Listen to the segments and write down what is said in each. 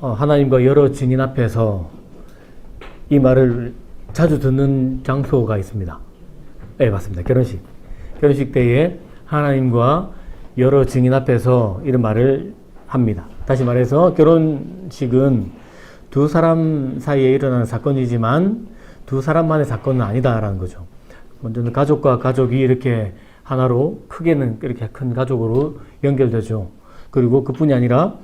하나님과 여러 증인 앞에서 이 말을 자주 듣는 장소가 있습니다. 네, 맞습니다. 결혼식. 결혼식 때에 하나님과 여러 증인 앞에서 이런 말을 합니다. 다시 말해서 결혼식은 두 사람 사이에 일어나는 사건이지만 두 사람만의 사건은 아니다라는 거죠. 먼저는 가족과 가족이 이렇게 하나로, 크게는 이렇게 큰 가족으로 연결되죠. 그리고 그뿐이 아니라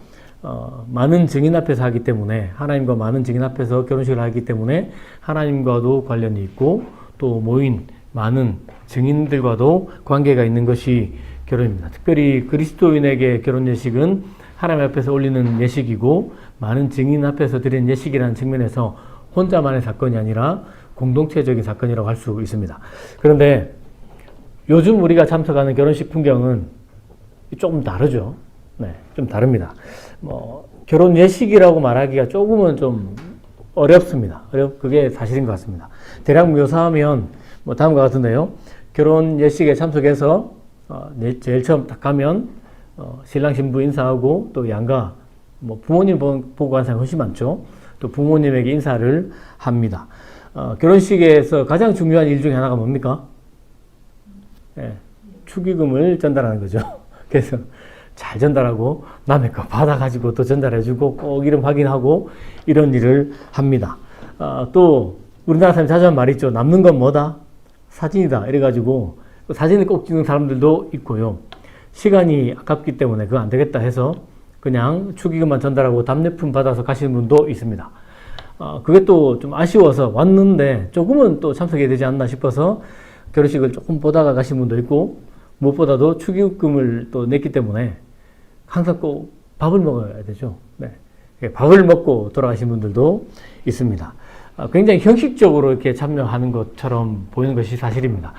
많은 증인 앞에서 하기 때문에, 하나님과 많은 증인 앞에서 결혼식을 하기 때문에 하나님과도 관련이 있고 또 모인 많은 증인들과도 관계가 있는 것이 결혼입니다. 특별히 그리스도인에게 결혼 예식은 하나님 앞에서 올리는 예식이고 많은 증인 앞에서 드리는 예식이라는 측면에서 혼자만의 사건이 아니라 공동체적인 사건이라고 할 수 있습니다. 그런데 요즘 우리가 참석하는 결혼식 풍경은 조금 다르죠. 네, 좀 다릅니다. 결혼 예식이라고 말하기가 조금은 좀 어렵습니다. 그게 사실인 것 같습니다. 대략 묘사하면 다음과 같은데요. 결혼 예식에 참석해서 제일 처음 딱 가면 신랑 신부 인사하고 또 양가 부모님 보고 간 사람이 훨씬 많죠. 또 부모님에게 인사를 합니다. 결혼식에서 가장 중요한 일 중에 하나가 뭡니까? 네, 축의금을 전달하는 거죠. 그래서 잘 전달하고 남의 거 받아가지고 또 전달해주고 꼭 이름 확인하고 이런 일을 합니다. 또 우리나라 사람이 자주 하는 말이 있죠. 남는 건 뭐다? 사진이다. 이래가지고 사진을 꼭 찍는 사람들도 있고요. 시간이 아깝기 때문에 그거 안 되겠다 해서 그냥 축의금만 전달하고 답례품 받아서 가시는 분도 있습니다. 그게 또 좀 아쉬워서 왔는데 조금은 또 참석해야 되지 않나 싶어서 결혼식을 조금 보다가 가신 분도 있고, 무엇보다도 축의금을 또 냈기 때문에 항상 꼭 밥을 먹어야 되죠. 네. 밥을 먹고 돌아가신 분들도 있습니다. 굉장히 형식적으로 이렇게 참여하는 것처럼 보이는 것이 사실입니다.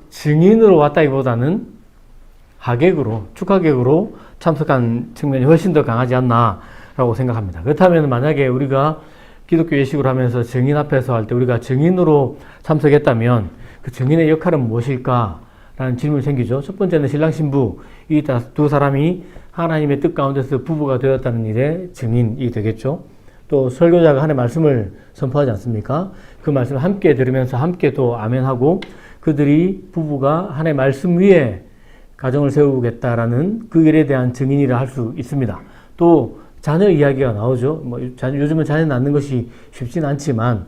증인으로 왔다기보다는 하객으로, 축하객으로 참석한 측면이 훨씬 더 강하지 않나라고 생각합니다. 그렇다면 만약에 우리가 기독교 예식을 하면서 증인 앞에서 할 때 우리가 증인으로 참석했다면 그 증인의 역할은 무엇일까라는 질문이 생기죠. 첫 번째는 신랑 신부 이 두 사람이 하나님의 뜻 가운데서 부부가 되었다는 일의 증인이 되겠죠. 또 설교자가 하나님의 말씀을 선포하지 않습니까? 그 말씀을 함께 들으면서 함께 또 아멘하고 그들이 부부가 하나님의 말씀 위에 가정을 세우겠다라는 그 일에 대한 증인이라 할 수 있습니다. 또 자녀 이야기가 나오죠. 요즘은 자녀 낳는 것이 쉽지는 않지만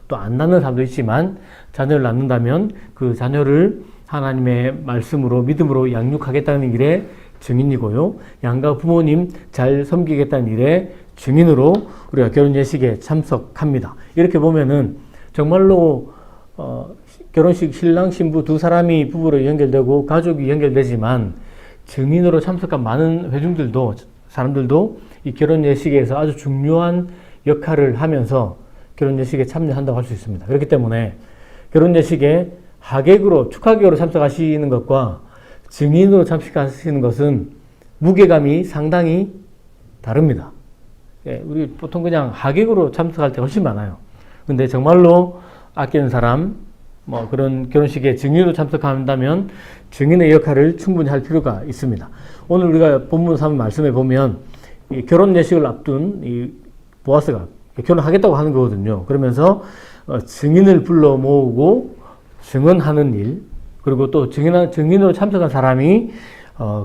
또 안 낳는 사람도 있지만 자녀를 낳는다면 그 자녀를 하나님의 말씀으로 믿음으로 양육하겠다는 일의 증인이고요. 양가 부모님 잘 섬기겠다는 일의 증인으로 우리가 결혼 예식에 참석합니다. 이렇게 보면은 정말로 결혼식 신랑 신부 두 사람이 부부로 연결되고 가족이 연결되지만 증인으로 참석한 많은 회중들도 사람들도 이 결혼 예식에서 아주 중요한 역할을 하면서 결혼 예식에 참여한다고 할 수 있습니다. 그렇기 때문에 결혼 예식에 하객으로 축하객으로 참석하시는 것과 증인으로 참석하시는 것은 무게감이 상당히 다릅니다. 우리 보통 그냥 하객으로 참석할 때 훨씬 많아요. 근데 정말로 아끼는 사람, 그런 결혼식에 증인으로 참석한다면 증인의 역할을 충분히 할 필요가 있습니다. 오늘 우리가 본문 3 말씀에 보면 이 결혼 예식을 앞둔 이 보아스가 결혼하겠다고 하는 거거든요. 그러면서 증인을 불러 모으고 증언하는 일, 그리고 또 증인으로 참석한 사람이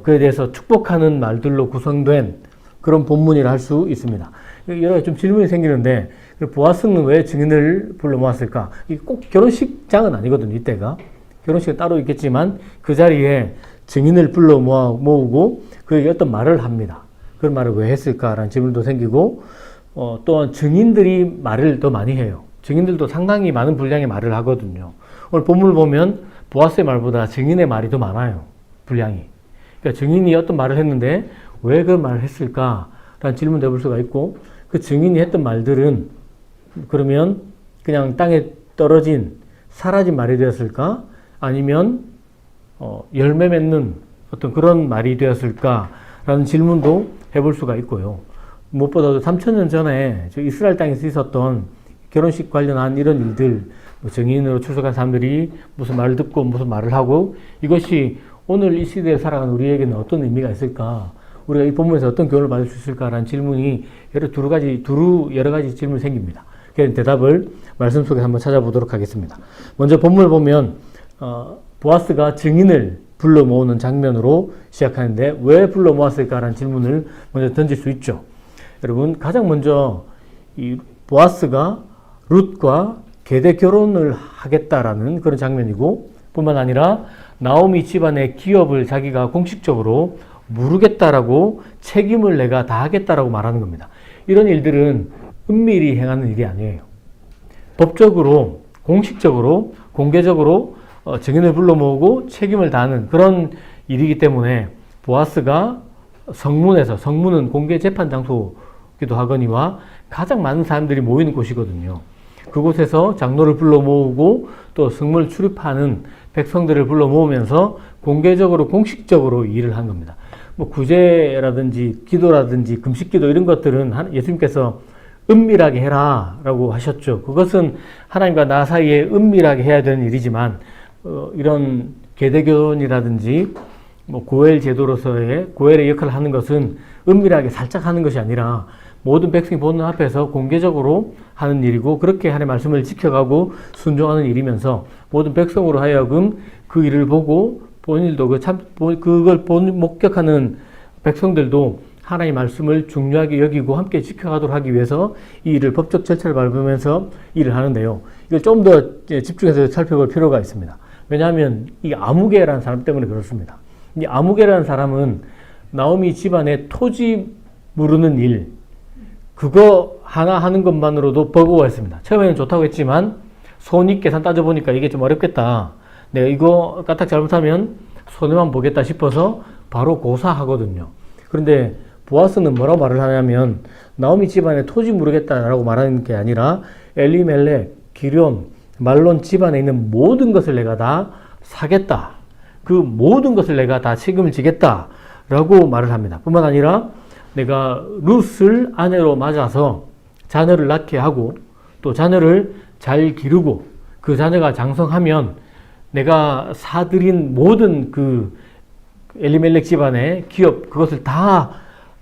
그에 대해서 축복하는 말들로 구성된 그런 본문이라 할 수 있습니다. 여러 가지 좀 질문이 생기는데 보아스는 왜 증인을 불러 모았을까? 이게 꼭 결혼식장은 아니거든요. 이때가 결혼식은 따로 있겠지만 그 자리에 증인을 불러 모으고 그에게 어떤 말을 합니다. 그런 말을 왜 했을까라는 질문도 생기고 또한 증인들이 말을 더 많이 해요. 증인들도 상당히 많은 분량의 말을 하거든요. 오늘 본문을 보면 보아스의 말보다 증인의 말이 더 많아요. 분량이. 그러니까 증인이 어떤 말을 했는데 왜 그 말을 했을까라는 질문도 해볼 수가 있고, 그 증인이 했던 말들은 그러면 그냥 땅에 떨어진 사라진 말이 되었을까? 아니면 열매 맺는 어떤 그런 말이 되었을까라는 질문도 해볼 수가 있고요. 무엇보다도 3000년 전에 이스라엘 땅에서 있었던 결혼식 관련한 이런 일들, 증인으로 출석한 사람들이 무슨 말을 듣고 무슨 말을 하고 이것이 오늘 이 시대에 살아가는 우리에게는 어떤 의미가 있을까? 우리가 이 본문에서 어떤 교훈을 받을 수 있을까라는 질문이 여러 가지 질문이 생깁니다. 그래서 대답을 말씀 속에서 한번 찾아보도록 하겠습니다. 먼저 본문을 보면 보아스가 증인을 불러 모으는 장면으로 시작하는데 왜 불러 모았을까라는 질문을 먼저 던질 수 있죠. 여러분, 가장 먼저 이 보아스가 룻과 계대 결혼을 하겠다라는 그런 장면이고, 뿐만 아니라 나오미 집안의 기업을 자기가 공식적으로 무르겠다라고 책임을 내가 다 하겠다라고 말하는 겁니다. 이런 일들은 은밀히 행하는 일이 아니에요. 법적으로, 공식적으로, 공개적으로 증인을 불러 모으고 책임을 다하는 그런 일이기 때문에 보아스가 성문은 공개 재판 장소기도 하거니와 가장 많은 사람들이 모이는 곳이거든요. 그곳에서 장로를 불러 모으고 또 성문을 출입하는 백성들을 불러 모으면서 공개적으로 공식적으로 일을 한 겁니다. 뭐 구제라든지 기도라든지 금식기도 이런 것들은 예수님께서 은밀하게 해라 라고 하셨죠. 그것은 하나님과 나 사이에 은밀하게 해야 되는 일이지만 이런 계대교훈이라든지 뭐 고엘 제도로서의 고엘의 역할을 하는 것은 은밀하게 살짝 하는 것이 아니라 모든 백성이 보는 앞에서 공개적으로 하는 일이고, 그렇게 하나님의 말씀을 지켜가고 순종하는 일이면서 모든 백성으로 하여금 그 일을 보고 본인도 그걸 목격하는 백성들도 하나님의 말씀을 중요하게 여기고 함께 지켜가도록 하기 위해서 이 일을 법적 절차를 밟으면서 일을 하는데요. 이걸 좀 더 집중해서 살펴볼 필요가 있습니다. 왜냐하면 이 아무개라는 사람 때문에 그렇습니다. 이 아무개라는 사람은 나오미 집안의 토지 무르는 일, 그거 하나 하는 것만으로도 버거워했습니다. 처음에는 좋다고 했지만 손익계산 따져보니까 이게 좀 어렵겠다. 내가 이거 까딱 잘못하면 손해만 보겠다 싶어서 바로 고사하거든요. 그런데 보아스는 뭐라고 말을 하냐면 나오미 집안에 토지 무르겠다라고 말하는 게 아니라 엘리멜렉, 기럨, 말론 집안에 있는 모든 것을 내가 다 사겠다. 그 모든 것을 내가 다 책임을 지겠다라고 말을 합니다. 뿐만 아니라 내가 룻을 아내로 맞아서 자녀를 낳게 하고 또 자녀를 잘 기르고 그 자녀가 장성하면 내가 사들인 모든 그 엘리멜렉 집안의 기업 그것을 다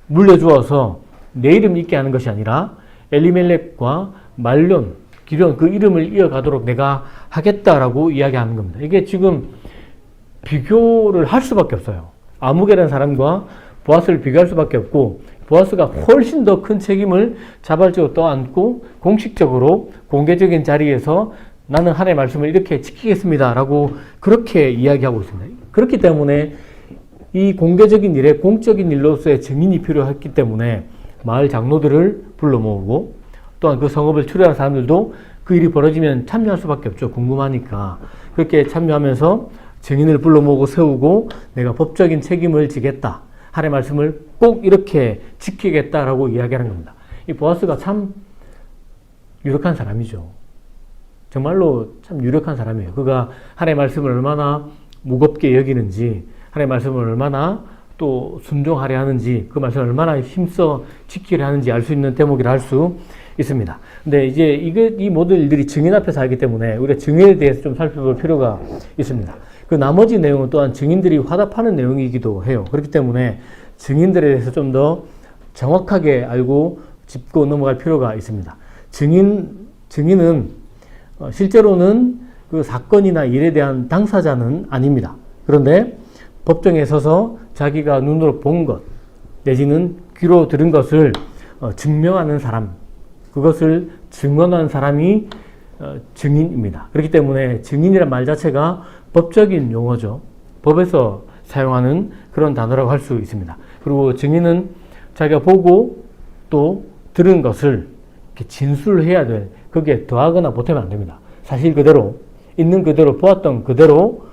물려주어서 내 이름 있게 하는 것이 아니라 엘리멜렉과 말론, 기럨 그 이름을 이어가도록 내가 하겠다라고 이야기하는 겁니다. 이게 지금 비교를 할 수밖에 없어요. 아무개라는 사람과 보아스를 비교할 수밖에 없고, 보아스가 훨씬 더 큰 책임을 자발적으로 떠안고 공식적으로 공개적인 자리에서 나는 하나님의 말씀을 이렇게 지키겠습니다 라고 그렇게 이야기하고 있습니다. 그렇기 때문에 이 공개적인 일에 공적인 일로서의 증인이 필요했기 때문에 마을 장로들을 불러 모으고 또한 그 성읍을 추리하는 사람들도 그 일이 벌어지면 참여할 수밖에 없죠. 궁금하니까. 그렇게 참여하면서 증인을 불러 모으고 세우고 내가 법적인 책임을 지겠다. 하나님의 말씀을 꼭 이렇게 지키겠다라고 이야기하는 겁니다. 이 보아스가 참 유력한 사람이죠. 정말로 참 유력한 사람이에요. 그가 하나님의 말씀을 얼마나 무겁게 여기는지, 하나님의 말씀을 얼마나 또 순종하려 하는지, 그 말씀을 얼마나 힘써 지키려 하는지 알 수 있는 대목이라 할 수 있습니다. 근데 이제 이 모든 일들이 증인 앞에서 하기 때문에 우리가 증인에 대해서 좀 살펴볼 필요가 있습니다. 그 나머지 내용은 또한 증인들이 화답하는 내용이기도 해요. 그렇기 때문에 증인들에 대해서 좀 더 정확하게 알고 짚고 넘어갈 필요가 있습니다. 증인은 실제로는 그 사건이나 일에 대한 당사자는 아닙니다. 그런데 법정에 서서 자기가 눈으로 본 것, 내지는 귀로 들은 것을 증명하는 사람, 그것을 증언한 사람이 증인입니다. 그렇기 때문에 증인이란 말 자체가 법적인 용어죠. 법에서 사용하는 그런 단어라고 할 수 있습니다. 그리고 증인은 자기가 보고 또 들은 것을 이렇게 진술해야 될, 거기에 더하거나 보태면 안 됩니다. 사실 그대로, 있는 그대로, 보았던 그대로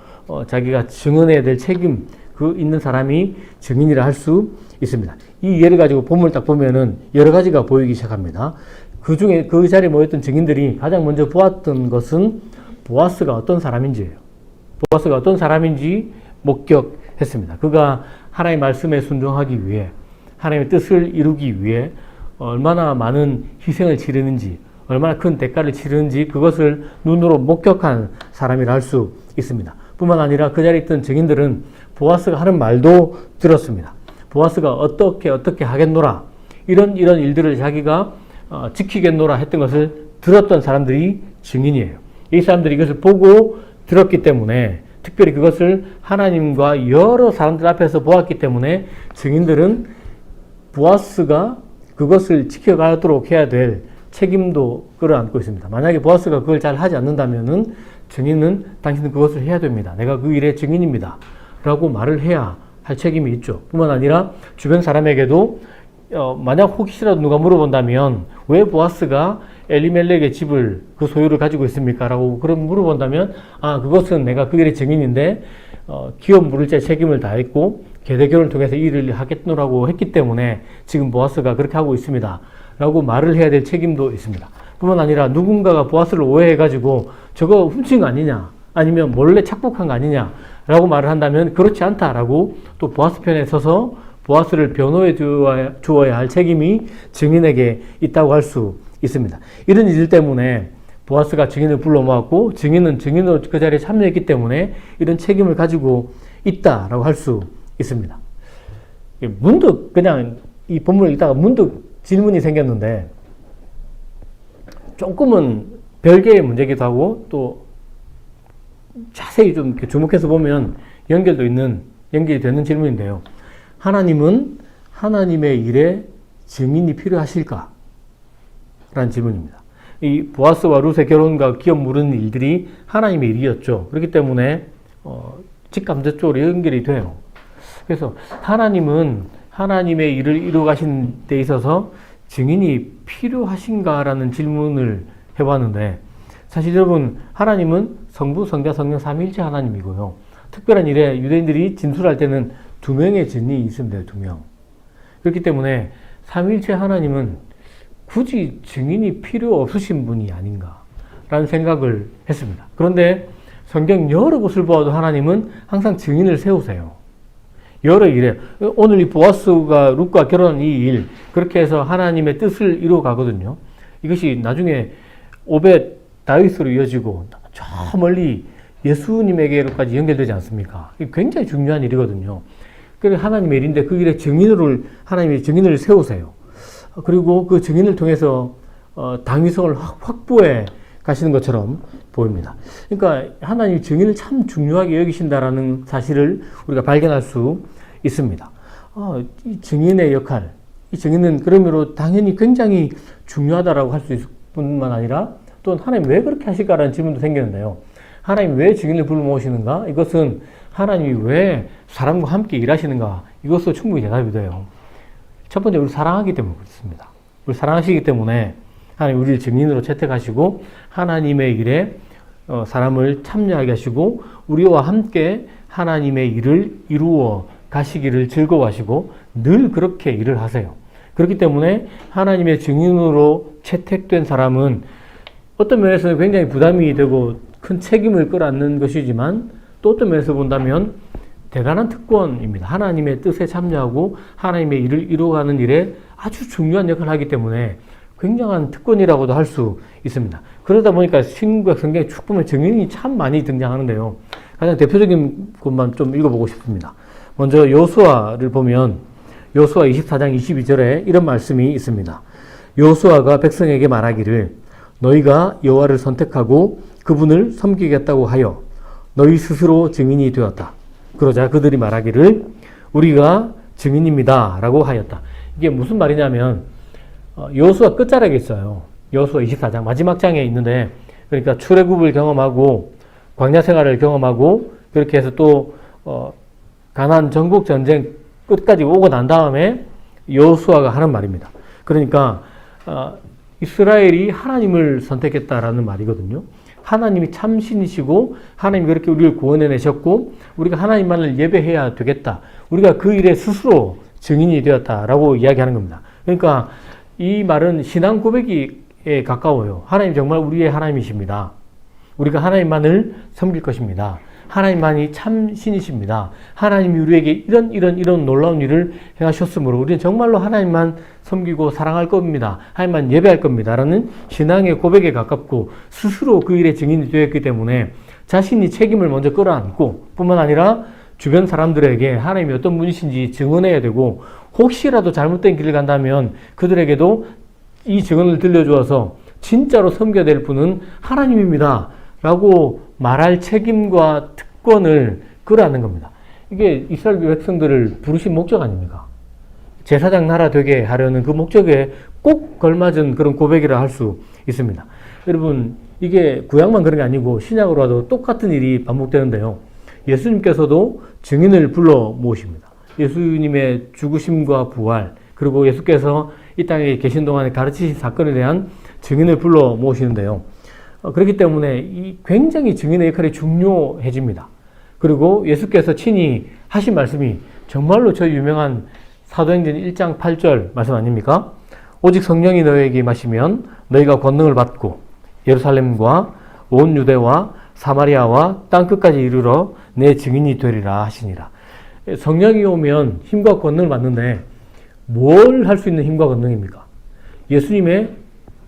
자기가 증언해야 될 책임, 그 있는 사람이 증인이라 할 수 있습니다. 이 예를 가지고 본문을 딱 보면은 여러 가지가 보이기 시작합니다. 그 중에 그 자리에 모였던 증인들이 가장 먼저 보았던 것은 보아스가 어떤 사람인지예요. 보아스가 어떤 사람인지 목격했습니다. 그가 하나님의 말씀에 순종하기 위해, 하나님의 뜻을 이루기 위해 얼마나 많은 희생을 치르는지, 얼마나 큰 대가를 치르는지 그것을 눈으로 목격한 사람이라 할 수 있습니다. 뿐만 아니라 그 자리에 있던 증인들은 보아스가 하는 말도 들었습니다. 보아스가 어떻게 하겠노라, 이런 일들을 자기가 지키겠노라 했던 것을 들었던 사람들이 증인이에요. 이 사람들이 이것을 보고 들었기 때문에, 특별히 그것을 하나님과 여러 사람들 앞에서 보았기 때문에 증인들은 보아스가 그것을 지켜가도록 해야 될 책임도 끌어안고 있습니다. 만약에 보아스가 그걸 잘 하지 않는다면은 증인은 당신은 그것을 해야 됩니다. 내가 그 일의 증인입니다. 라고 말을 해야 할 책임이 있죠. 뿐만 아니라 주변 사람에게도 만약 혹시라도 누가 물어본다면 왜 보아스가 엘리멜렉의 집을, 그 소유를 가지고 있습니까? 라고 그럼 물어본다면, 그것은 내가 그 일의 증인인데 기업 물을제 책임을 다했고 계대결을 통해서 이 일을 하겠노라고 했기 때문에 지금 보아스가 그렇게 하고 있습니다. 라고 말을 해야 될 책임도 있습니다. 뿐만 아니라 누군가가 보아스를 오해해가지고 저거 훔친 거 아니냐, 아니면 몰래 착복한 거 아니냐 라고 말을 한다면 그렇지 않다라고 또 보아스 편에 서서 보아스를 변호해 주어야 할 책임이 증인에게 있다고 할 수 있습니다. 이런 일 때문에 보아스가 증인을 불러 모았고 증인은 증인으로 그 자리에 참여했기 때문에 이런 책임을 가지고 있다라고 할 수 있습니다. 문득 그냥 이 본문을 읽다가 문득 질문이 생겼는데, 조금은 별개의 문제기도 하고 또 자세히 좀 주목해서 보면 연결이 되는 질문인데요. 하나님은 하나님의 일에 증인이 필요하실까? 라는 질문입니다. 이 보아스와 룻의 결혼과 기업 물은 일들이 하나님의 일이었죠. 그렇기 때문에 직감접적으로 연결이 돼요. 그래서 하나님은 하나님의 일을 이루어가신 데 있어서 증인이 필요하신가라는 질문을 해봤는데, 사실 여러분, 하나님은 성부, 성자, 성령 삼위일체 하나님이고요. 특별한 일에 유대인들이 진술할 때는 2명의 증인이 있으면 돼요. 2명. 그렇기 때문에 삼위일체 하나님은 굳이 증인이 필요 없으신 분이 아닌가라는 생각을 했습니다. 그런데 성경 여러 곳을 보아도 하나님은 항상 증인을 세우세요. 여러 일에, 오늘 이 보아스가 룻과 결혼한 이 일, 그렇게 해서 하나님의 뜻을 이루어 가거든요. 이것이 나중에 오벳 다윗으로 이어지고 저 멀리 예수님에게로까지 연결되지 않습니까? 이게 굉장히 중요한 일이거든요. 그래서 하나님의 일인데 그 일에 하나님이 증인을 세우세요. 그리고 그 증인을 통해서 당위성을 확보해 가시는 것처럼 보입니다. 그러니까 하나님이 증인을 참 중요하게 여기신다라는 사실을 우리가 발견할 수 있습니다. 이 증인의 역할, 이 증인은 그러므로 당연히 굉장히 중요하다라고 할 수 있을 뿐만 아니라, 또 하나님 왜 그렇게 하실까라는 질문도 생기는데요. 하나님 왜 증인을 불러 모으시는가? 이것은 하나님이 왜 사람과 함께 일하시는가? 이것도 충분히 대답이 돼요. 첫 번째, 우리를 사랑하기 때문에 그렇습니다. 우리를 사랑하시기 때문에 하나님 우리를 증인으로 채택하시고 하나님의 일에 사람을 참여하게 하시고 우리와 함께 하나님의 일을 이루어 가시기를 즐거워하시고 늘 그렇게 일을 하세요. 그렇기 때문에 하나님의 증인으로 채택된 사람은 어떤 면에서는 굉장히 부담이 되고 큰 책임을 끌어안는 것이지만, 또 어떤 면에서 본다면 대단한 특권입니다. 하나님의 뜻에 참여하고 하나님의 일을 이루어가는 일에 아주 중요한 역할을 하기 때문에 굉장한 특권이라고도 할 수 있습니다. 그러다 보니까 신구약 성경에 쭉 보면 증인이 참 많이 등장하는데요. 가장 대표적인 것만 좀 읽어보고 싶습니다. 먼저 여호수아를 보면 여호수아 24장 22절에 이런 말씀이 있습니다. 여호수아가 백성에게 말하기를 너희가 여호와를 선택하고 그분을 섬기겠다고 하여 너희 스스로 증인이 되었다. 그러자 그들이 말하기를 우리가 증인입니다 라고 하였다. 이게 무슨 말이냐면 여호수아 끝자락에 있어요. 여호수아 24장 마지막 장에 있는데, 그러니까 출애굽을 경험하고 광야 생활을 경험하고 그렇게 해서 또 가나안 전국 전쟁 끝까지 오고 난 다음에 여호수아가 하는 말입니다. 그러니까 이스라엘이 하나님을 선택했다라는 말이거든요. 하나님이 참신이시고 하나님이 그렇게 우리를 구원해내셨고 우리가 하나님만을 예배해야 되겠다. 우리가 그 일에 스스로 증인이 되었다라고 이야기하는 겁니다. 그러니까 이 말은 신앙 고백에 가까워요. 하나님 정말 우리의 하나님이십니다. 우리가 하나님만을 섬길 것입니다. 하나님만이 참신이십니다. 하나님이 우리에게 이런 놀라운 일을 행하셨으므로 우리는 정말로 하나님만 섬기고 사랑할 겁니다. 하나님만 예배할 겁니다. 라는 신앙의 고백에 가깝고 스스로 그 일의 증인이 되었기 때문에 자신이 책임을 먼저 끌어안고 뿐만 아니라 주변 사람들에게 하나님이 어떤 분이신지 증언해야 되고, 혹시라도 잘못된 길을 간다면 그들에게도 이 증언을 들려주어서 진짜로 섬겨야 될 분은 하나님입니다 라고 말할 책임과 특권을 끌어안는 겁니다. 이게 이스라엘 백성들을 부르신 목적 아닙니까? 제사장 나라 되게 하려는 그 목적에 꼭 걸맞은 그런 고백이라 할 수 있습니다. 여러분, 이게 구약만 그런 게 아니고 신약으로 와도 똑같은 일이 반복되는데요. 예수님께서도 증인을 불러 모으십니다. 예수님의 죽으심과 부활, 그리고 예수께서 이 땅에 계신 동안에 가르치신 사건에 대한 증인을 불러 모으시는데요. 그렇기 때문에 이 굉장히 증인의 역할이 중요해집니다. 그리고 예수께서 친히 하신 말씀이 정말로 저 유명한 사도행전 1장 8절 말씀 아닙니까? 오직 성령이 너희에게 임하시면 너희가 권능을 받고 예루살렘과 온 유대와 사마리아와 땅끝까지 이르러 내 증인이 되리라 하시니라. 성령이 오면 힘과 권능을 받는데 뭘 할 수 있는 힘과 권능입니까? 예수님의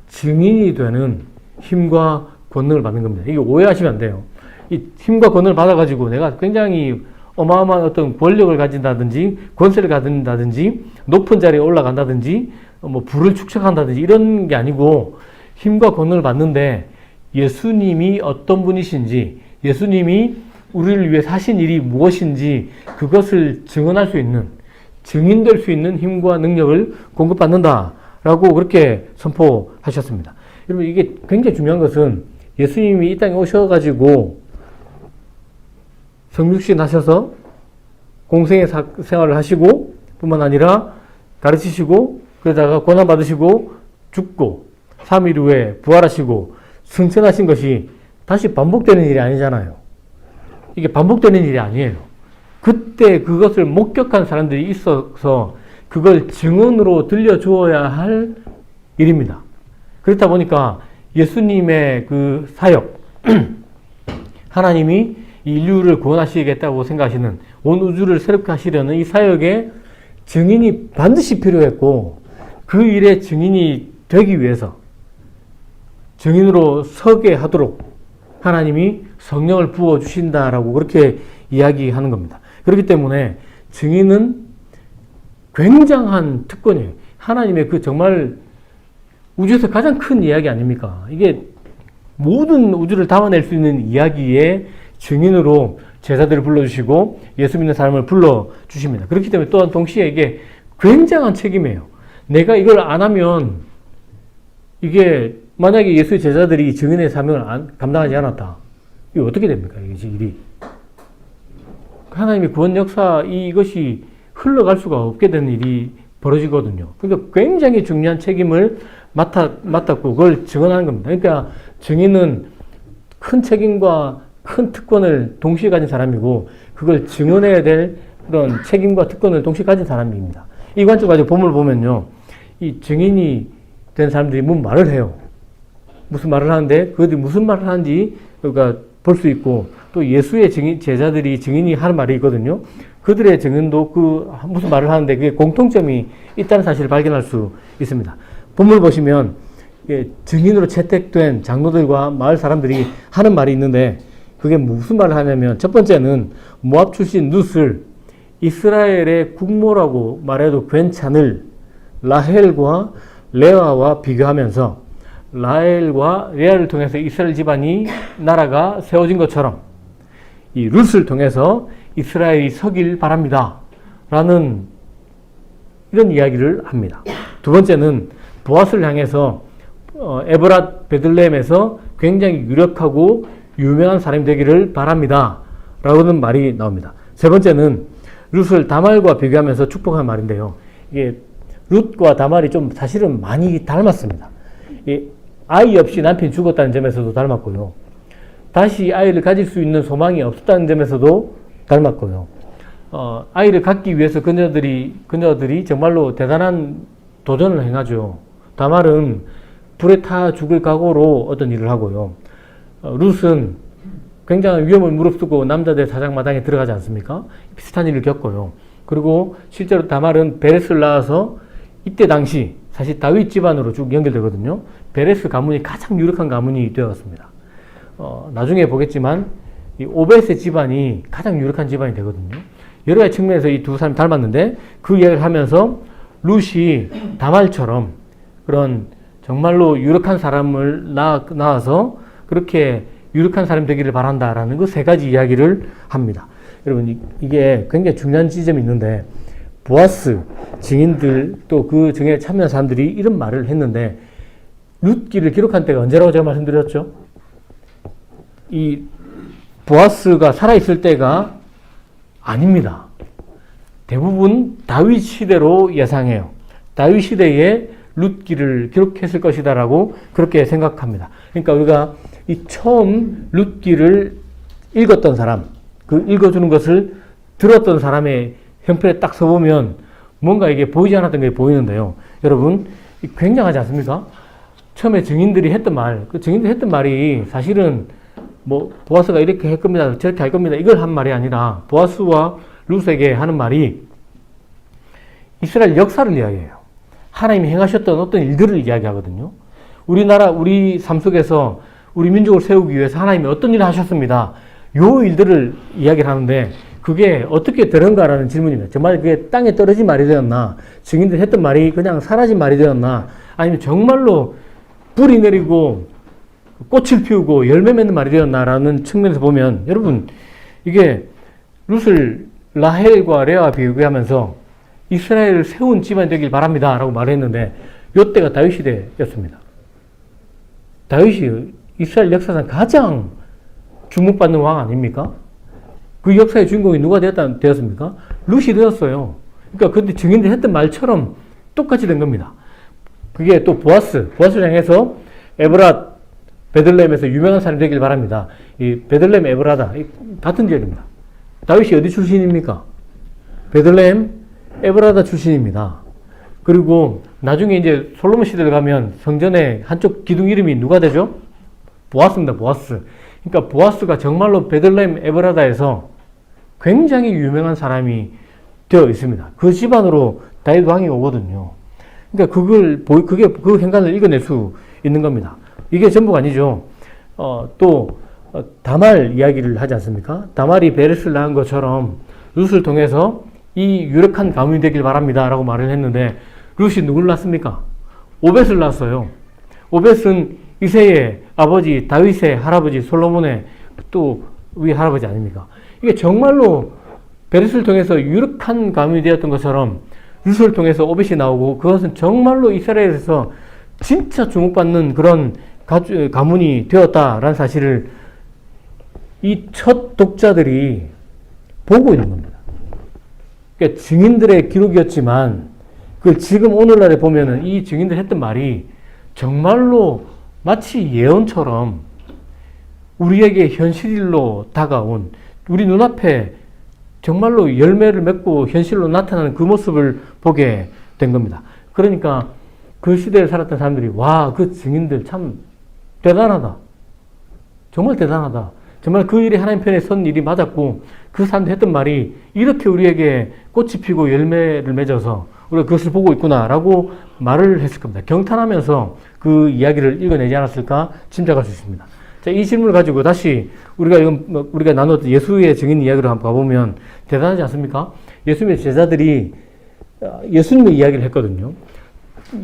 증인이 되는 힘과 권능을 받는 겁니다. 이게 오해하시면 안 돼요. 이 힘과 권능을 받아가지고 내가 굉장히 어마어마한 어떤 권력을 가진다든지 권세를 가진다든지 높은 자리에 올라간다든지 뭐 부를 축적한다든지 이런 게 아니고, 힘과 권능을 받는데 예수님이 어떤 분이신지, 예수님이 우리를 위해 하신 일이 무엇인지 그것을 증언할 수 있는, 증인될 수 있는 힘과 능력을 공급받는다라고 그렇게 선포하셨습니다. 여러분, 이게 굉장히 중요한 것은 예수님이 이 땅에 오셔가지고 성육신 하셔서 공생의 생활을 하시고 뿐만 아니라 가르치시고 그러다가 고난 받으시고 죽고 3일 후에 부활하시고 승천하신 것이 다시 반복되는 일이 아니잖아요. 이게 반복되는 일이 아니에요. 그때 그것을 목격한 사람들이 있어서 그걸 증언으로 들려주어야 할 일입니다. 그렇다 보니까 예수님의 그 사역, 하나님이 인류를 구원하시겠다고 생각하시는, 온 우주를 새롭게 하시려는 이 사역에 증인이 반드시 필요했고, 그 일의 증인이 되기 위해서 증인으로 서게 하도록 하나님이 성령을 부어주신다라고 그렇게 이야기하는 겁니다. 그렇기 때문에 증인은 굉장한 특권이에요. 하나님의 그 정말 우주에서 가장 큰 이야기 아닙니까? 이게 모든 우주를 담아낼 수 있는 이야기의 증인으로 제자들을 불러주시고 예수 믿는 사람을 불러주십니다. 그렇기 때문에 또한 동시에 이게 굉장한 책임이에요. 내가 이걸 안 하면, 이게 만약에 예수의 제자들이 증인의 사명을 감당하지 않았다. 이게 어떻게 됩니까? 이게 일이. 하나님의 구원 역사, 이것이 흘러갈 수가 없게 되는 일이 벌어지거든요. 그러니까 굉장히 중요한 책임을 맡았고 그걸 증언하는 겁니다. 그러니까 증인은 큰 책임과 큰 특권을 동시에 가진 사람이고 그걸 증언해야 될 그런 책임과 특권을 동시에 가진 사람입니다. 이 관점 가지고 본문을 보면요. 이 증인이 된 사람들이 무슨 말을 해요. 무슨 말을 하는데 그들이 무슨 말을 하는지 그러니까 볼 수 있고, 또 예수의 제자들이 증인이 하는 말이 있거든요. 그들의 증언도 그 무슨 말을 하는데 그게 공통점이 있다는 사실을 발견할 수 있습니다. 본문을 보시면 증인으로 채택된 장로들과 마을 사람들이 하는 말이 있는데 그게 무슨 말을 하냐면, 첫 번째는 모압 출신 룻을 이스라엘의 국모라고 말해도 괜찮을 라헬과 레아와 비교하면서 라헬과 레아를 통해서 이스라엘 집안이 나라가 세워진 것처럼 이 룻을 통해서 이스라엘이 서길 바랍니다 라는 이런 이야기를 합니다. 두 번째는 보아스를 향해서 에브랏 베들레헴에서 굉장히 유력하고 유명한 사람이 되기를 바랍니다 라는 말이 나옵니다. 세 번째는 룻을 다말과 비교하면서 축복한 말인데요. 이게 룻과 다말이 좀 사실은 많이 닮았습니다. 아이 없이 남편이 죽었다는 점에서도 닮았고요. 다시 아이를 가질 수 있는 소망이 없었다는 점에서도 닮았고요. 아이를 갖기 위해서 그녀들이 정말로 대단한 도전을 행하죠. 다말은 불에 타 죽을 각오로 어떤 일을 하고요. 룻은 굉장한 위험을 무릅쓰고 남자들 사장마당에 들어가지 않습니까? 비슷한 일을 겪어요. 그리고 실제로 다말은 베레스를 낳아서 이때 당시 사실 다윗 집안으로 쭉 연결되거든요. 베레스 가문이 가장 유력한 가문이 되었습니다. 나중에 보겠지만 이 오벳의 집안이 가장 유력한 집안이 되거든요. 여러 가지 측면에서 이 두 사람이 닮았는데 그 이야기를 하면서 룻이 다말처럼 그런 정말로 유력한 사람을 낳아서 그렇게 유력한 사람이 되기를 바란다라는 그 세 가지 이야기를 합니다. 여러분 이게 굉장히 중요한 지점이 있는데 보아스 증인들 또 그 증인에 참여한 사람들이 이런 말을 했는데 룻기를 기록한 때가 언제라고 제가 말씀드렸죠? 이 보아스가 살아있을 때가 아닙니다. 대부분 다윗 시대로 예상해요. 다윗 시대에 룻기를 기록했을 것이다라고 그렇게 생각합니다. 그러니까 우리가 이 처음 룻기를 읽었던 사람, 그 읽어주는 것을 들었던 사람의 형편에 딱 서보면 뭔가 이게 보이지 않았던 게 보이는데요. 여러분, 굉장하지 않습니까? 처음에 증인들이 했던 말, 그 증인들이 했던 말이 사실은 뭐 보아스가 이렇게 할 겁니다, 저렇게 할 겁니다, 이걸 한 말이 아니라 보아스와 룻에게 하는 말이 이스라엘 역사를 이야기해요. 하나님이 행하셨던 어떤 일들을 이야기하거든요. 우리 삶 속에서 우리 민족을 세우기 위해서 하나님이 어떤 일을 하셨습니다. 요 일들을 이야기를 하는데 그게 어떻게 되는가라는 질문입니다. 정말 그게 땅에 떨어진 말이 되었나? 증인들이 했던 말이 그냥 사라진 말이 되었나? 아니면 정말로 불이 내리고 꽃을 피우고 열매 맺는 말이 되었나라는 측면에서 보면 여러분 이게 룻을 라헬과 레아와 비교하면서 이스라엘을 세운 집안이 되길 바랍니다 라고 말했는데 이때가 다윗 시대였습니다. 다윗이 이스라엘 역사상 가장 주목받는 왕 아닙니까? 그 역사의 주인공이 누가 되었습니까? 룻이 되었어요. 그러니까 그때 증인들이 했던 말처럼 똑같이 된 겁니다. 그게 또 보아스를 향해서 에브랏 베들레헴에서 유명한 사람이 되길 바랍니다. 이 베들레헴 에브라다 같은 지역입니다. 다윗이 어디 출신입니까? 베들레헴 에브라다 출신입니다. 그리고 나중에 이제 솔로몬 시대를 가면 성전의 한쪽 기둥 이름이 누가 되죠? 보아스입니다. 보아스. 그러니까 보아스가 정말로 베들레헴 에브라다에서 굉장히 유명한 사람이 되어 있습니다. 그 집안으로 다윗 왕이 오거든요. 그러니까 그 행간을 읽어낼 수 있는 겁니다. 이게 전부가 아니죠. 다말 이야기를 하지 않습니까? 다말이 베레스를 낳은 것처럼 룻을 통해서 이 유력한 가문이 되길 바랍니다 라고 말을 했는데 룻이 누굴 낳습니까? 오벳을 낳았어요. 오벳은 이새의 아버지 다윗의 할아버지 솔로몬의 또 위 할아버지 아닙니까? 이게 정말로 베레스를 통해서 유력한 가문이 되었던 것처럼 룻을 통해서 오벳이 나오고 그것은 정말로 이스라엘에서 진짜 주목받는 그런 가문이 되었다라는 사실을 이 첫 독자들이 보고 있는 겁니다. 그러니까 증인들의 기록이었지만 그 지금 오늘날에 보면은 이 증인들 했던 말이 정말로 마치 예언처럼 우리에게 현실로 다가온 우리 눈앞에 정말로 열매를 맺고 현실로 나타나는 그 모습을 보게 된 겁니다. 그러니까 그 시대에 살았던 사람들이 와, 그 증인들 참 대단하다. 정말 대단하다. 정말 그 일이 하나님 편에 선 일이 맞았고 그 사람들이 했던 말이 이렇게 우리에게 꽃이 피고 열매를 맺어서 우리가 그것을 보고 있구나라고 말을 했을 겁니다. 경탄하면서 그 이야기를 읽어내지 않았을까 짐작할 수 있습니다. 자, 이 질문을 가지고 다시 우리가 나눴던 예수의 증인 이야기를 한번 가보면 대단하지 않습니까? 예수님의 제자들이 예수님의 이야기를 했거든요.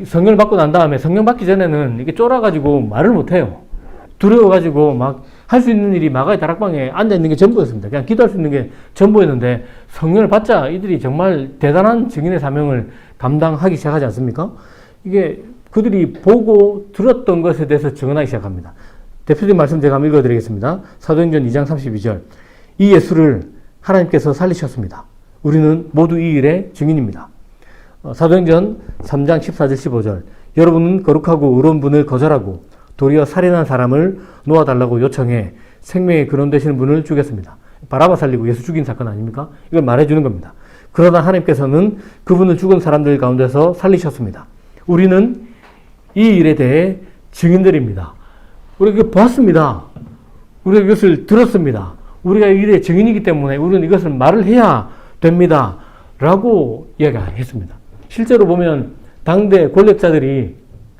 성령을 받고 난 다음에 성령 받기 전에는 이게 쫄아가지고 말을 못해요. 두려워가지고 막 할 수 있는 일이 마가의 다락방에 앉아있는 게 전부였습니다. 그냥 기도할 수 있는 게 전부였는데 성령을 받자 이들이 정말 대단한 증인의 사명을 감당하기 시작하지 않습니까? 이게 그들이 보고 들었던 것에 대해서 증언하기 시작합니다. 대표적인 말씀 제가 한번 읽어드리겠습니다. 사도행전 2장 32절. 이 예수를 하나님께서 살리셨습니다. 우리는 모두 이 일의 증인입니다. 사도행전 3장 14절 15절. 여러분은 거룩하고 의로운 분을 거절하고 도리어 살인한 사람을 놓아달라고 요청해 생명의 근원 되시는 분을 죽였습니다. 바라바 살리고 예수 죽인 사건 아닙니까? 이걸 말해주는 겁니다. 그러나 하나님께서는 그분을 죽은 사람들 가운데서 살리셨습니다. 우리는 이 일에 대해 증인들입니다. 우리가 이거 봤습니다. 우리가 이것을 들었습니다. 우리가 이 일의 증인이기 때문에 우리는 이것을 말을 해야 됩니다. 라고 이야기했습니다. 실제로 보면 당대 권력자들이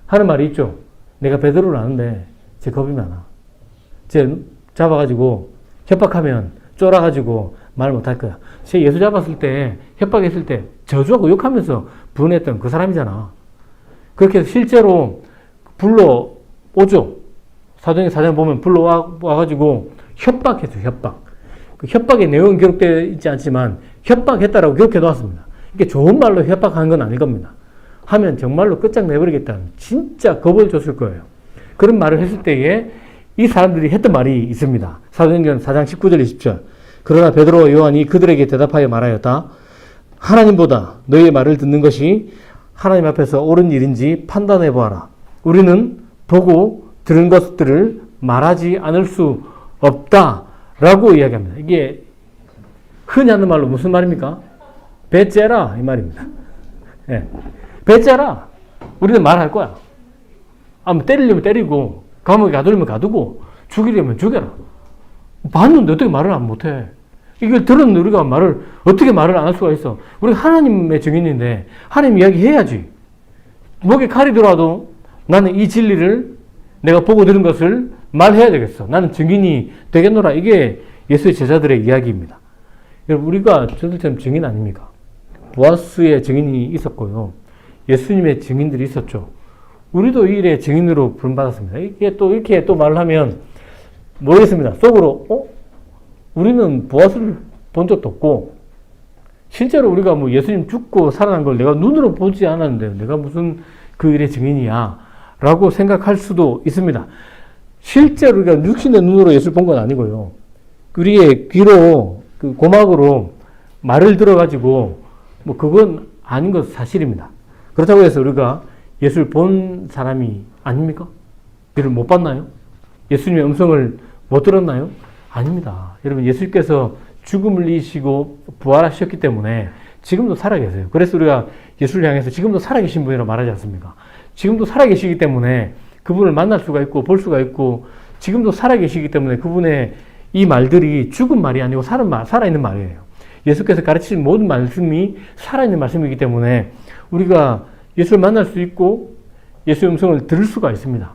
하는 말이 있죠. 내가 베드로를 아는데 쟤 겁이 많아. 쟤 잡아가지고 협박하면 쫄아가지고 말 못할 거야. 제 예수 잡았을 때, 협박했을 때 저주하고 욕하면서 분했던 그 사람이잖아. 그렇게 해서 실제로 불러오죠. 사도행전 4장 보면 불러와가지고 협박했어요. 협박. 그 협박의 내용은 기록되어 있지 않지만 협박했다라고 기록해 놓았습니다. 이게 좋은 말로 협박하는 건 아닐 겁니다. 하면 정말로 끝장내버리겠다는 진짜 겁을 줬을 거예요. 그런 말을 했을 때에 이 사람들이 했던 말이 있습니다. 사도행전 4장 19절 20절. 그러나 베드로와 요한이 그들에게 대답하여 말하였다. 하나님보다 너희의 말을 듣는 것이 하나님 앞에서 옳은 일인지 판단해 보아라. 우리는 보고 들은 것들을 말하지 않을 수 없다라고 이야기합니다. 이게 흔히 하는 말로 무슨 말입니까? 배째라 이 말입니다. 네. 배째라. 우리는 말할 거야. 때리려면 때리고 감옥에 가두려면 가두고 죽이려면 죽여라. 봤는데 어떻게 말을 안 못해? 이걸 들었는데 우리가 어떻게 말을 안 할 수가 있어? 우리가 하나님의 증인인데 하나님 이야기 해야지. 목에 칼이 들어와도 나는 이 진리를 내가 보고 들은 것을 말해야 되겠어. 나는 증인이 되겠노라. 이게 예수의 제자들의 이야기입니다. 여러분, 우리가 저들처럼 증인 아닙니까? 보아스의 증인이 있었고요. 예수님의 증인들이 있었죠. 우리도 이 일의 증인으로 부름받았습니다. 이게 또 이렇게 또 말을 하면 모르겠습니다. 속으로, 우리는 보아스를 본 적도 없고, 실제로 우리가 뭐 예수님 죽고 살아난 걸 내가 눈으로 보지 않았는데, 내가 무슨 그 일의 증인이야? 라고 생각할 수도 있습니다. 실제로 우리가 육신의 눈으로 예수를 본 건 아니고요. 우리의 귀로, 그 고막으로 말을 들어가지고, 뭐 그건 아닌 것 사실입니다. 그렇다고 해서 우리가 예수를 본 사람이 아닙니까? 예수를 못 봤나요? 예수님의 음성을 못 들었나요? 아닙니다. 여러분, 예수님께서 죽음을 이기시고 부활하셨기 때문에 지금도 살아계세요. 그래서 우리가 예수를 향해서 지금도 살아계신 분이라고 말하지 않습니까? 지금도 살아계시기 때문에 그분을 만날 수가 있고 볼 수가 있고 지금도 살아계시기 때문에 그분의 이 말들이 죽은 말이 아니고 살아있는 말이에요. 예수께서 가르치신 모든 말씀이 살아있는 말씀이기 때문에 우리가 예수를 만날 수 있고 예수의 음성을 들을 수가 있습니다.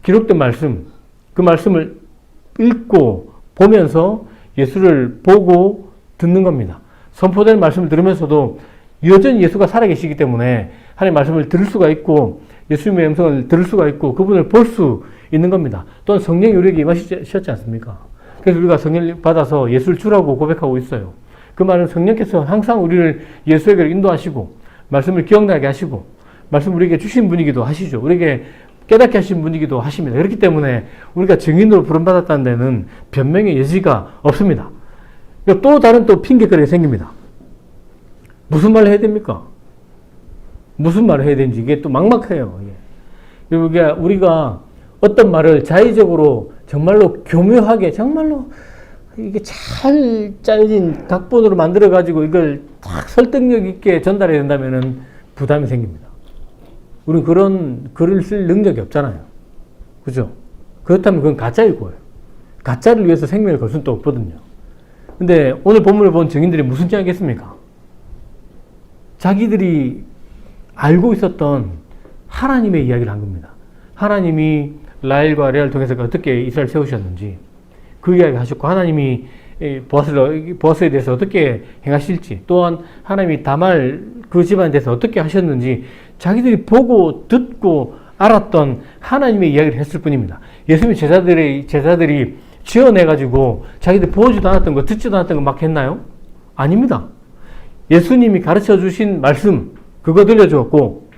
기록된 말씀, 그 말씀을 읽고 보면서 예수를 보고 듣는 겁니다. 선포된 말씀을 들으면서도 여전히 예수가 살아계시기 때문에 하나님의 말씀을 들을 수가 있고 예수님의 음성을 들을 수가 있고 그분을 볼 수 있는 겁니다. 또한 성령이 우리에게 임하셨지 않습니까? 그래서 우리가 성령을 받아서 예수를 주라고 고백하고 있어요. 그 말은 성령께서 항상 우리를 예수에게 인도하시고 말씀을 기억나게 하시고 말씀 우리에게 주신 분이기도 하시죠. 우리에게 깨닫게 하신 분이기도 하십니다. 그렇기 때문에 우리가 증인으로 부름받았다는 데는 변명의 여지가 없습니다. 또 다른 핑계거리가 생깁니다. 무슨 말을 해야 됩니까? 무슨 말을 해야 되는지 이게 또 막막해요. 우리가 어떤 말을 자의적으로 정말로 교묘하게 정말로 이게 잘 짜여진 각본으로 만들어가지고 이걸 딱 설득력 있게 전달해야 된다면 부담이 생깁니다. 우리는 그런 글을 쓸 능력이 없잖아요. 그죠? 그렇다면 그건 가짜일 거예요. 가짜를 위해서 생명을 걸 수는 또 없거든요. 근데 오늘 본문을 본 증인들이 무슨 이야기했습니까? 자기들이 알고 있었던 하나님의 이야기를 한 겁니다. 하나님이 라헬과 레아를 통해서 어떻게 이스라엘 세우셨는지 그 이야기 하셨고 하나님이 보아스에 대해서 어떻게 행하실지 또한 하나님이 다말 그 집안에 대해서 어떻게 하셨는지 자기들이 보고 듣고 알았던 하나님의 이야기를 했을 뿐입니다. 예수님 제자들이 지어내가지고 자기들이 보지도 않았던 거 듣지도 않았던 거 막 했나요? 아닙니다. 예수님이 가르쳐 주신 말씀 그거 들려주었고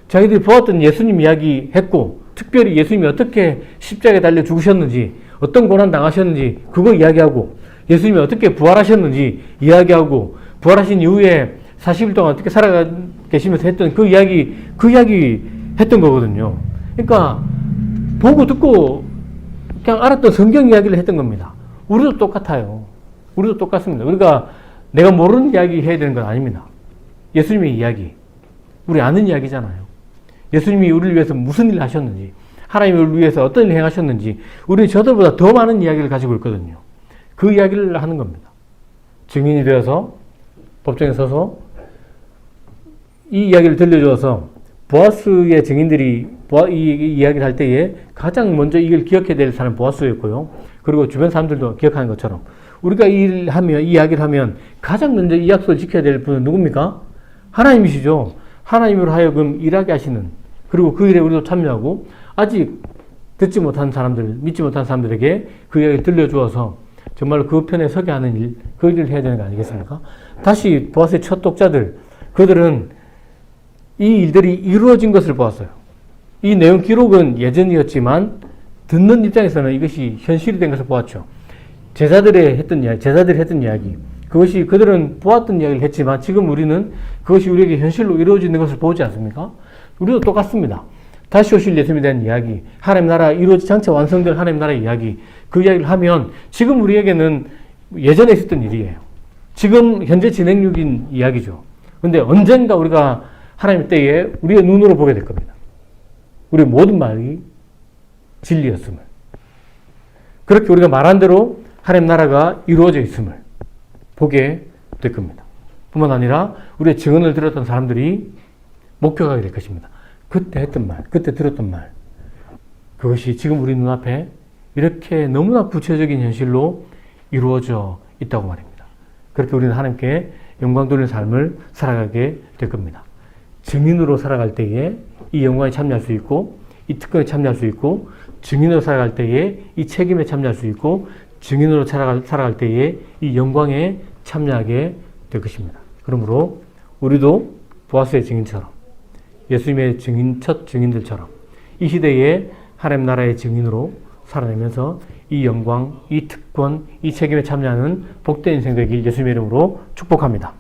자기들이 보았던 예수님 이야기 했고 특별히 예수님이 어떻게 십자가에 달려 죽으셨는지 어떤 고난 당하셨는지 그거 이야기하고 예수님이 어떻게 부활하셨는지 이야기하고 부활하신 이후에 40일 동안 어떻게 살아 계시면서 했던 그 이야기 했던 거거든요. 그러니까 보고 듣고 그냥 알았던 성경 이야기를 했던 겁니다. 우리도 똑같아요. 우리도 똑같습니다. 우리가 내가 모르는 이야기 해야 되는 건 아닙니다. 예수님의 이야기. 우리 아는 이야기잖아요. 예수님이 우리를 위해서 무슨 일을 하셨는지 하나님이 우리를 위해서 어떤 일을 행하셨는지 우리는 저들보다 더 많은 이야기를 가지고 있거든요. 그 이야기를 하는 겁니다. 증인이 되어서 법정에 서서 이 이야기를 들려줘서 보아스의 증인들이 이 이야기를 할 때에 가장 먼저 이걸 기억해야 될 사람은 보아스였고요. 그리고 주변 사람들도 기억하는 것처럼 우리가 이 이야기를 하면 가장 먼저 이 약속을 지켜야 될 분은 누굽니까? 하나님이시죠. 하나님으로 하여금 일하게 하시는, 그리고 그 일에 우리도 참여하고 아직 듣지 못한 사람들, 믿지 못한 사람들에게 그 이야기를 들려주어서 정말 그 편에 서게 하는 일, 그 일을 해야 되는 거 아니겠습니까? 다시 보아스의 첫 독자들, 그들은 이 일들이 이루어진 것을 보았어요. 이 내용 기록은 예전이었지만 듣는 입장에서는 이것이 현실이 된 것을 보았죠. 제자들이 했던 이야기, 그것이 그들은 보았던 이야기를 했지만 지금 우리는 그것이 우리에게 현실로 이루어지는 것을 보지 않습니까? 우리도 똑같습니다. 다시 오실 예수님에 대한 이야기, 하나님 나라 장차 완성될 하나님 나라의 이야기, 그 이야기를 하면 지금 우리에게는 예전에 있었던 일이에요. 지금 현재 진행 중인 이야기죠. 근데 언젠가 우리가 하나님 때에 우리의 눈으로 보게 될 겁니다. 우리의 모든 말이 진리였음을. 그렇게 우리가 말한 대로 하나님 나라가 이루어져 있음을 보게 될 겁니다. 뿐만 아니라 우리의 증언을 들었던 사람들이 목격하게 될 것입니다. 그때 했던 말, 그때 들었던 말, 그것이 지금 우리 눈앞에 이렇게 너무나 구체적인 현실로 이루어져 있다고 말입니다. 그렇게 우리는 하나님께 영광 돌리는 삶을 살아가게 될 겁니다. 증인으로 살아갈 때에 이 영광에 참여할 수 있고, 이 특권에 참여할 수 있고, 증인으로 살아갈 때에 이 책임에 참여할 수 있고, 증인으로 살아갈 때에 이 영광에 참여하게 될 것입니다. 그러므로 우리도 보아스의 증인처럼, 예수님의 첫 증인들처럼 이 시대에 하나님 나라의 증인으로 살아내면서 이 영광, 이 특권, 이 책임에 참여하는 복된 인생 되길 예수님의 이름으로 축복합니다.